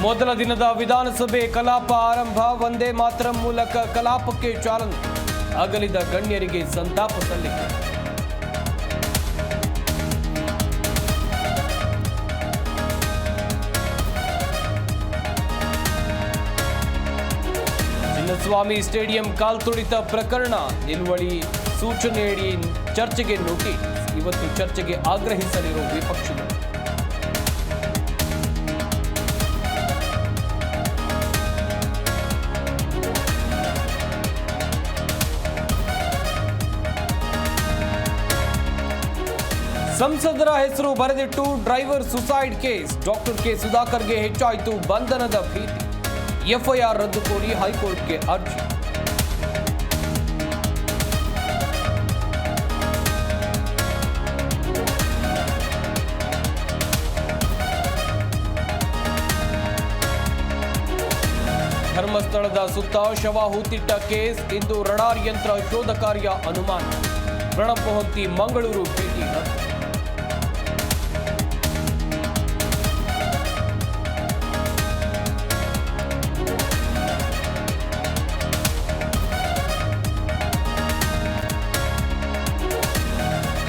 ಮೊದಲ ದಿನದ ವಿಧಾನಸಭೆ ಕಲಾಪ ಆರಂಭ. ವಂದೇ ಮಾತರಂ ಮೂಲಕ ಕಲಾಪಕ್ಕೆ ಚಾಲನೆ. ಅಗಲಿದ ಗಣ್ಯರಿಗೆ ಸಂತಾಪ ಸಲ್ಲಿಕೆ. ಚಿನ್ನಸ್ವಾಮಿ ಸ್ಟೇಡಿಯಂ ಕಾಲ್ತುಳಿತ ಪ್ರಕರಣ ನಿಲುವಳಿ ಸೂಚನೆಯಡಿ ಚರ್ಚೆಗೆ ನೋಟಿಸ್. ಇವತ್ತು ಚರ್ಚೆಗೆ ಆಗ್ರಹಿಸಲಿರುವ ವಿಪಕ್ಷಗಳು. ಸಂಸದರ ಹೆಸರು ಬರೆದಿಟ್ಟು driver suicide case. Doctor K ಸುಧಾಕರ್ಗೆ ಹೆಚ್ಚಾಯಿತು ಬಂಧನದ ಭೀತಿ. ಎಫ್ಐಆರ್ ರದ್ದು ಕೋರಿ ಹೈಕೋರ್ಟ್ಗೆ ಅರ್ಜಿ. ಧರ್ಮಸ್ಥಳದ ಸುತ್ತ ಶವ ಹೂತಿಟ್ಟ ಕೇಸ್. ಇಂದು ರಡಾರ್ ಯಂತ್ರ ಶೋಧ ಕಾರ್ಯ ಅನುಮಾನ. ಪ್ರಣಬ್ ಮೊಹಂತಿ ಮಂಗಳೂರು ಭೇಟಿ ರದ್ದು.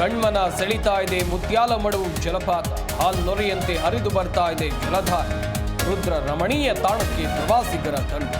ಕಣ್ಮನ ಸೆಳಿತಾ ಇದೆ ಮುತ್ಯಾಲಮಡು ಜಲಪಾತ. ಹಾಲ್ನೊರೆಯಂತೆ ಹರಿದು ಬರ್ತಾ ಇದೆ ಜಲಧಾರೆ. ರುದ್ರ ರಮಣೀಯ ತಾಣಕ್ಕೆ ಪ್ರವಾಸಿಗರ ದಂಡು.